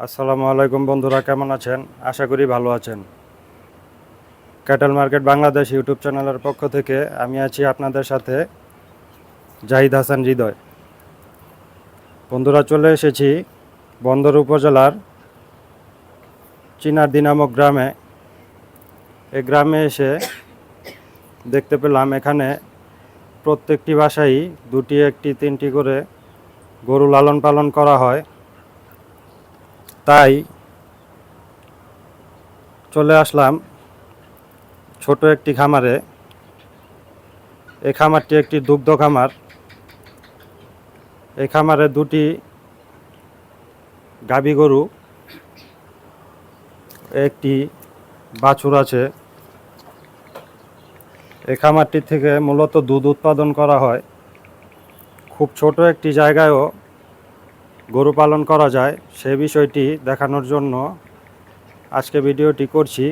আসসালামু আলাইকুম বন্ধুরা, কেমন আছেন? আশা করি ভালো আছেন। ক্যাটেল মার্কেট বাংলাদেশ ইউটিউব চ্যানেলের পক্ষ থেকে আমি আছি আপনাদের সাথে, জাহিদ হাসান হৃদয়। বন্ধুরা, চলে এসেছি বন্দর উপজেলার চিনারদি নামক গ্রামে। এই গ্রামে এসে দেখতে পেলাম এখানে প্রত্যেকটি বাসায় দুটি, একটি, তিনটি করে গরু লালন পালন করা হয়। তাই চলে আসলাম ছোট একটি খামারে। এই খামারটি একটি দুগ্ধ খামার। এই খামারে দুটি গাভী গরু, একটি বাছুর আছে। এই খামারটি থেকে মূলত দুধ উৎপাদন করা হয়। খুব ছোট একটি জায়গায়ও গরু পালন করা যায়, সে বিষয়টি দেখানোর জন্য আজকে ভিডিওটি করছি।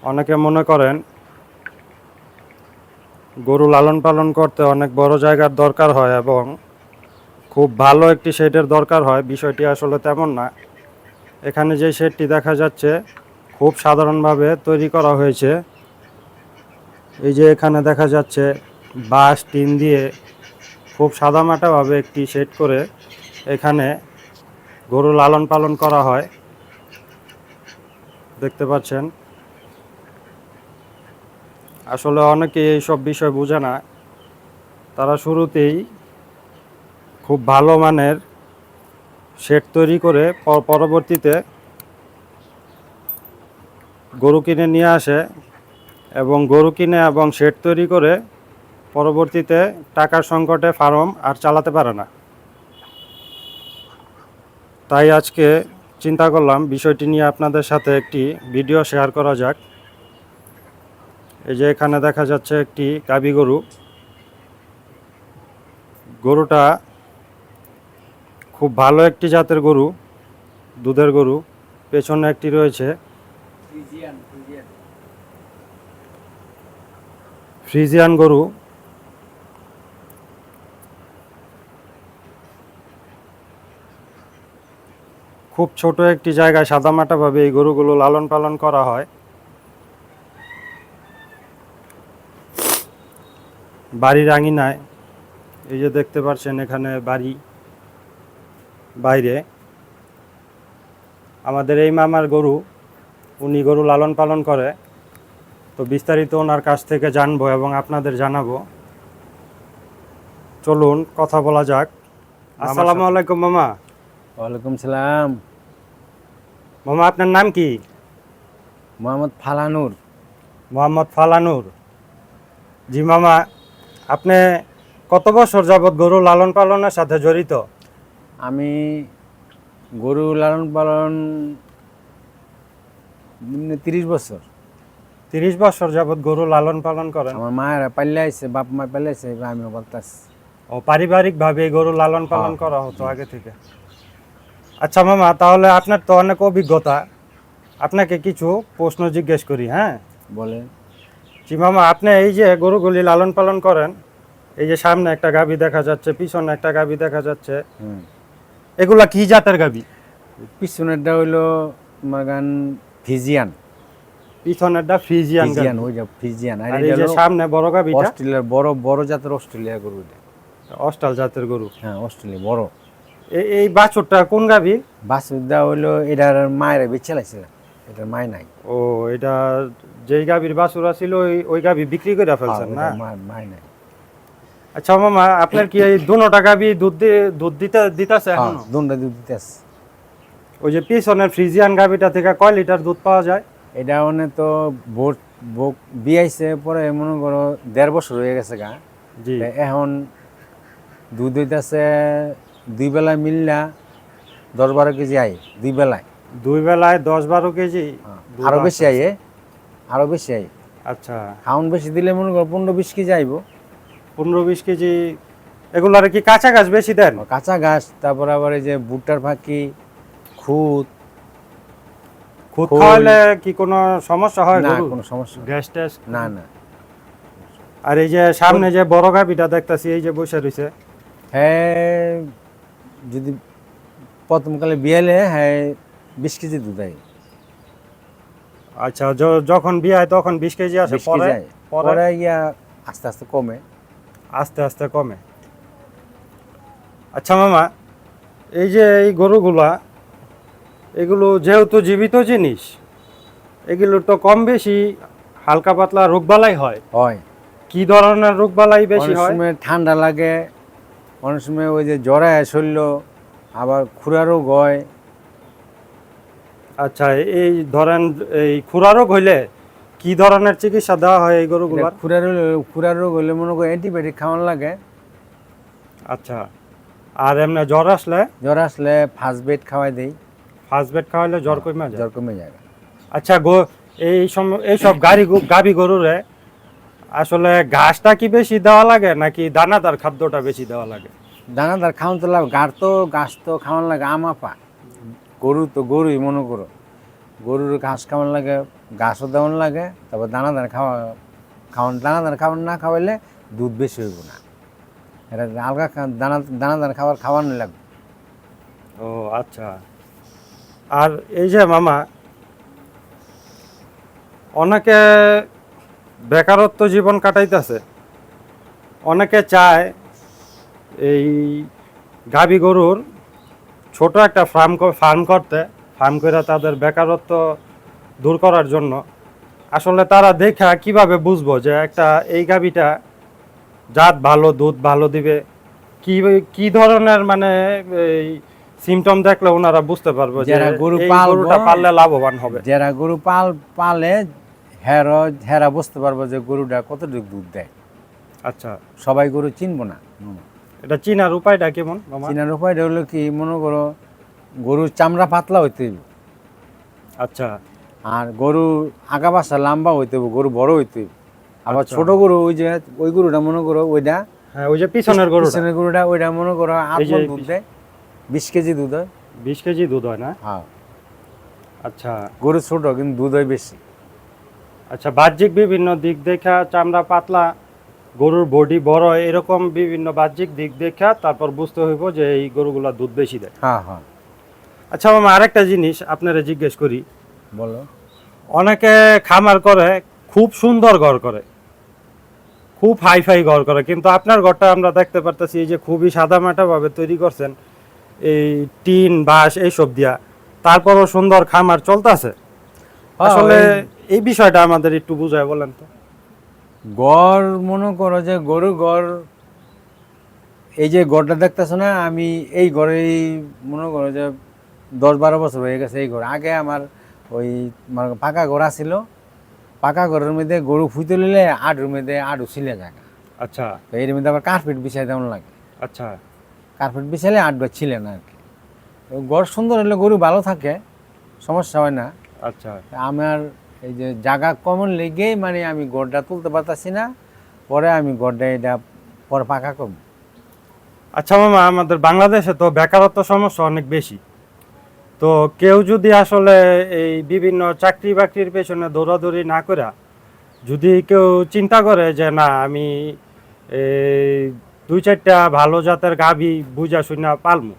অনেকে মনে করেন গরু লালন পালন করতে অনেক বড় জায়গার দরকার হয় এবং খুব ভালো একটি শেডের দরকার হয়। বিষয়টি আসলে তেমন না। এখানে যে শেডটি দেখা যাচ্ছে খুব সাধারণভাবে তৈরি করা হয়েছে। এই যে এখানে দেখা যাচ্ছে বাঁশ, টিন দিয়ে খুব সাদামাটাভাবে একটি শেড করে এখানে গরু লালন পালন করা হয়। দেখতে পাচ্ছেন, আসলে অনেকে এইসব বিষয় বোঝে না। তারা শুরুতেই খুব ভালো মানের শেড তৈরি করে পরবর্তীতে গরু কিনে নিয়ে আসে এবং গরু কিনে এবং শেড তৈরি করে পরবর্তীতে টাকার সংকটে ফার্ম আর চালাতে পারে না। তাই আজকে চিন্তা করলাম বিষয়টি নিয়ে আপনাদের সাথে একটি ভিডিও শেয়ার করা যাক। এই যে এখানে দেখা যাচ্ছে একটি গাভী গরু। গরুটা খুব ভালো একটি জাতের গরু, দুধের গরু। পেছনে একটি রয়েছে ফ্রিজিয়ান গরু। খুব ছোট একটি জায়গায় সাদামাটাভাবে এই গরুগুলো লালন পালন করা হয়। বাড়ির আঙিনায় এই যে দেখতে পাচ্ছেন, এখানে বাড়ি, বাইরে আমাদের এই মামার গরু, উনি গরু লালন পালন করে। তো বিস্তারিত ওনার কাছ থেকে জানবো এবং আপনাদের জানাবো। চলুন কথা বলা যাক। আসসালামু আলাইকুম মামা। ওয়ালাইকুম সালাম। মামা, আপনার নাম কি? মোহাম্মদ ফালানুর। মোহাম্মদ ফালানুর। জি মামা, আপনি কত বছর যাবৎ গরু লালন পালনের সাথে জড়িত? আমি গরু লালন পালন 30 বছর। 30 বছর যাবৎ গরু লালন পালন করেন? আমার মায়েরা পাল্লে আইছে, বাপ মা পাল্লে আইছে, আমিও পালতাছি। ও, পারিবারিকভাবে গরু লালন পালন করা হতো আগে থেকে। আচ্ছা মামা, তাহলে আপনার তো অনেক অভিজ্ঞতা, আপনাকে কিছু প্রশ্ন জিজ্ঞেস করি। হ্যাঁ বলেন। জি মামা, আপনি এই যে গরুগুলি লালন পালন করেন, এই যে সামনে একটা গাভী দেখা যাচ্ছে, পিছনে একটা গাভী দেখা যাচ্ছে, এগুলা কি জাতের গাভী? পিছনেরটা হইলো তোমার গান ফিজিয়ান। পিছনেরটা ফ্রিজিয়ান ফিজিয়ান, গাভী। ওইটা ফিজিয়ান। আর আর এই যে সামনে বড় গাভীটা? অস্ট্রেলিয়ার বড় বড় জাতের অস্ট্রেলিয়া গরু এটা। অস্টাল জাতের গরু। হ্যাঁ, অস্ট্রেলিয়া বড়। এই বাছুরটা কোন গাভী? বাছুরটা হইলো এটার মায়েরা বেচে লাইছে, এটার মায় নাই। ও, এটা যেই গাভীর বাছুরা ছিল ওই গাভী বিক্রি করে ফেলছেন না? মায় নাই। আচ্ছা মামা, আপনার কি এই দুনোটা গাভী দুধ দিতেছে এখনো? দুধটা দুধ দিতেছে। ওই যে পিছনের ফ্রিজিয়ান গাভীটা থেকে কয় লিটার দুধ পাওয়া যায়? এটা মানে তো বিয়াইছে পরে মনে করো 1.5 বছর হয়ে গেছে গা। জি। এখন দুধ হইতেছে 2 বেলায় মিললা 10-12 কেজি আয়। 2 বেলায় 2 বেলায় 10-12 কেজি দুধ আরো বেশি আসে। আয়, আরো বেশি আয়। আচ্ছা, খাউন বেশি দিলে মনে করো 15-20 কেজি আইব। 15-20 কেজি। এগুলার কি কাঁচা ঘাস বেশি দেন? কাঁচা ঘাস, তারপর আবার এই যে ভুট্টার ফাঁকি, খুদ খুদ খাওয়ালে কি কোনো সমস্যা হয়? না, গরুর কোনো সমস্যা গ্যাস ট্যাস? না না। আর এই যে সামনে যে বড় গাভীটা দেখতাছি, এই যে বসে রইছে, হ্যাঁ, যদি প্রথমকালে বিয়ালে হ্যাঁ 20 কেজি দুধ হয়। আচ্ছা, যখন বিয়ে হয় তখন 20 কেজি আসে, 20 কেজি হয়। পরে পরে ইয়া আস্তে আস্তে কমে। আস্তে আস্তে কমে। আচ্ছা মামা, এই যে এই গরুগুলা, এগুলো যেহেতু জীবিত জিনিস, এগুলো তো কম বেশি হালকা পাতলা রোগবালাই হয়। হয় কি ধরনের রোগবালাই বেশি অনেক হয়? সময় ঠান্ডা লাগে, অনেক সময় ওই যে জড়ায় শরীর, আবার খুরা রোগ হয়। আচ্ছা, এই ধরেন এই খুরা রোগ হইলে কি ধরনের চিকিৎসা দেওয়া হয় এই গরুগুলার? খুরা রোগ হলে মনে করো অ্যান্টিবায়োটিক খাওয়ানো লাগে। আচ্ছা, আর এমনি জ্বর আসলে? জ্বর আসলে ফার্স্ট বেড খাওয়াই দেই। ফার্স্ট বেড খাওয়াইলে জ্বর কমে যায়? জ্বর কমে যায়। আচ্ছা এইসব গাভী গরুরে আসলে ঘাসটা কি বেশি দেওয়া লাগে নাকি দানাদার খাদ্যটা বেশি দেওয়া লাগে? দানাদার খাওয়ান তো লাভ, ঘাস তো খাওয়ান লাগে আমাপা। গরু তো গরুই মনে করো, গরুর ঘাস খাওয়ান লাগে, ঘাসও দেওয়ান লাগে। তারপর দানাদার দানাদার খাওয়ান না খাওয়াইলে দুধ বেশি হইব না। এটা আলগা দানাদার খাওয়ানো লাগবে। ও আচ্ছা। আর এই যে মামা, অনেকে বেকারত্ব জীবন কাটাইতেছে, অনেকে চায় এই গাভী গরুর ছোট একটা ফার্ম করতে, ফার্ম করে তাদের বেকারত্ব দূর করার জন্য। আসলে তারা দেখা কিভাবে বুঝবো যে একটা এই গাভীটা জাত ভালো, দুধ ভালো দিবে? কি কি ধরনের মানে এই সিমটম দেখলে ওনারা বুঝতে পারবে যে যারা গরু এই পালবো, গরুটা পাললে লাভবান হবে? যারা গরু পালে হেরা বুঝতে পারবো যে গরুটা কতটুকু দুধ দেয়। আচ্ছা, সবাই গরু চিনবো না। এটা চিনার উপায়টা কেমন মামা? চিনার উপায়টা হলো কি, মনে করো গরুর চামড়া পাতলা হইতে হইব, আচ্ছা আর গরু আগা পাশা লম্বা হইতে হইব, গরু বড় হইতে হইব। আবার আচ্ছা। ছোট গরু ওই গরুটা মনে করো ওইটা হ্যাঁ, ওই যে পিছনের গরুটা ওইটা মনে করো 8 এই যে মণ দুধ দেয়, 20 কেজি দুধ হয়। 20 কেজি দুধ হয় না? হ্যাঁ, আচ্ছা গরু ছোট কিন্তু দুধ হয় বেশি। আচ্ছা, বাহ্যিক বিভিন্ন দিক দেখা চামড়া পাতলা, গরুর বডি বড়, এরকম বিভিন্ন বাহ্যিক দিক দেখা তারপর বুঝতে হইব যে এই গরুগুলা দুধ বেশি দেয়। হ্যাঁ হ্যাঁ, আচ্ছা মামা, আরেকটা জিনিস আপনারা জিজ্ঞেস করি। বলো। অনেকে খামার করে, খুব সুন্দর ঘর করে, খুব হাইফাই ঘর করে, কিন্তু আপনার ঘরটা আমরা দেখতে পারতেছি এই যে খুবই সাদামাটা ভাবে তৈরি করছেন, এই টিন বাঁশ এইসব দিয়া, তারপরও সুন্দর খামার চলতেছে। আসলে এই বিষয়টা আমাদের একটু বুঝায় বলেন তো। গড় মনে করো যে গরু গড়, এই যে গড়টা দেখতেছো না, আমি এই ঘরেই মনে করো যে 10-12 বছর হয়ে গেছে এই ঘর। আগে আমার ওই পাকা ঘর ছিল, পাকা ঘরের মধ্যে গরু ফুইতে নিলে আডুর মধ্যে আডু ছিলে জায়গা। আচ্ছা তো এর মধ্যে আবার কার্পেট বিছাই দেওয়ান লাগে। আচ্ছা কার্পেট বিছাইলে আডু ছিলে না আর কি। তো গড় সুন্দর হলে গরু ভালো থাকে, সমস্যা হয় না। আচ্ছা আমার এই যে জায়গা কমন লেগেই মানে আমি গড়টা তুলতে পারতাছি না, পরে আমি গড়টা এটা পরে পাকা করব। আচ্ছা মামা, আমাদের বাংলাদেশে তো বেকারত্ব সমস্যা অনেক বেশি। তো কেউ যদি আসলে এই বিভিন্ন চাকরি বাকরির পেছনে দৌড়াদৌড়ি না করে, যদি কেউ চিন্তা করে যে না আমি এই 2-4টা ভালো জাতের গাভী বুঝা শুনা পালমু,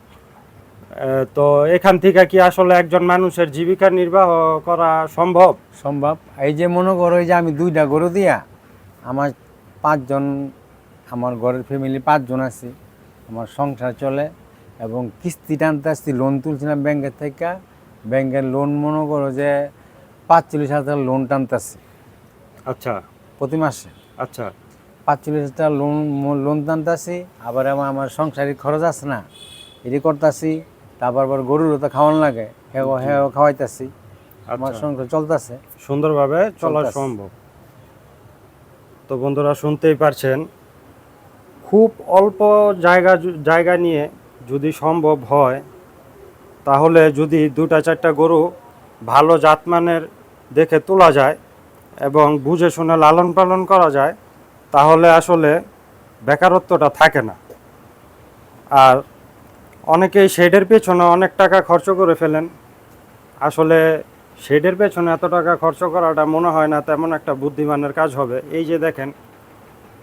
তো এখান থেকে কি আসলে একজন মানুষের জীবিকা নির্বাহ করা সম্ভব? সম্ভব। এই যে মনে করো এই যে আমি 2টা গরু দিয়া আমার 5 জন, আমার ঘরের ফ্যামিলি 5 জন আছি, আমার সংসার চলে। এবং কিস্তি টানতে আসছি, লোন তুলছিলাম ব্যাংকের থেকে। ব্যাংকের লোন মনে করো যে 45,000 লোন টানতেছি আচ্ছা প্রতি মাসে। আচ্ছা 45,000 লোন টানতেছি। আবার আমার সংসারিক খরচ আছে না, এটি করতেছি। তারপর আবার গরুরও তো খাওয়ানো লাগে, হ্যাঁ খাওয়াইতেছি। আমার আচ্ছা, সংসার চলতেছে সুন্দরভাবে চলা চলতেছে। সম্ভব। তো বন্ধুরা শুনতেই পারছেন, খুব অল্প জায়গা নিয়ে যদি সম্ভব হয়, তাহলে যদি 2-4টা গরু ভালো জাতমানের দেখে তোলা যায় এবং বুঝে শুনে লালন পালন করা যায়, তাহলে আসলে বেকারত্বটা থাকে না। আর অনেকেই শেডের পেছনে অনেক টাকা খরচ করে ফেলেন। আসলে শেডের পেছনে এত টাকা খরচ করাটা মনে হয় না তেমন একটা বুদ্ধিমানের কাজ হবে। এই যে দেখেন,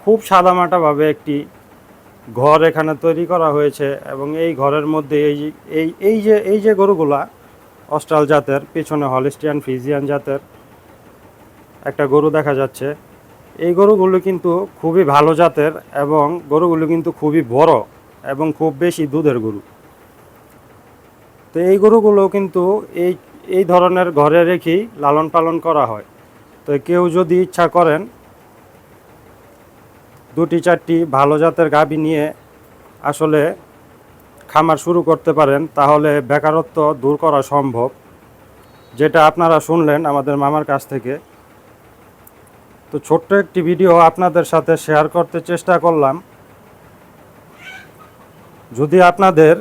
খুব সাদামাটাভাবে একটি ঘর এখানে তৈরি করা হয়েছে এবং এই ঘরের মধ্যে এই যে গরুগুলা অস্ট্রাল জাতের, পিছনে হলিস্টিয়ান ফ্রিজিয়ান জাতের একটা গরু দেখা যাচ্ছে। এই গরুগুলো কিন্তু খুবই ভালো জাতের এবং গরুগুলো কিন্তু খুবই বড় এবং খুব বেশি দুধের গরু। তো এই গরুগুলো কিন্তু এই এই ধরনের ঘরে রেখেই লালন পালন করা হয়। তো কেউ যদি ইচ্ছা করেন 2-4টি ভালো জাতের গাভী নিয়ে আসলে খামার শুরু করতে পারেন, তাহলে বেকারত্ব দূর করা সম্ভব, যেটা আপনারা শুনলেন আমাদের মামার কাছ থেকে। তো ছোট্ট একটি ভিডিও আপনাদের সাথে শেয়ার করতে চেষ্টা করলাম। যদি আপনাদের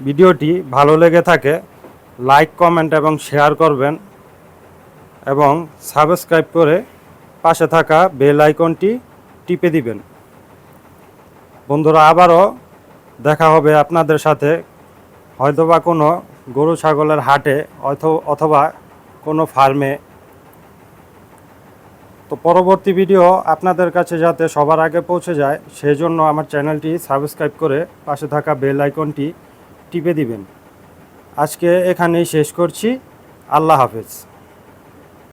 ভিডিওটি ভালো লেগে থাকে, লাইক, কমেন্ট এবং শেয়ার করবেন এবং সাবস্ক্রাইব করে পাশে থাকা বেল আইকনটি টিপে দিবেন। বন্ধুরা, আবারও দেখা হবে আপনাদের সাথে, হয়তোবা কোনো গরু ছাগলের হাটে অথবা কোনো ফার্মে। তো পরবর্তী ভিডিও আপনাদের কাছে যাতে সবার আগে পৌঁছে যায়, সেই জন্য আমার চ্যানেলটি সাবস্ক্রাইব করে পাশে থাকা বেল আইকনটি টিপে দিবেন। আজকে এখানেই শেষ করছি। আল্লাহ হাফেজ।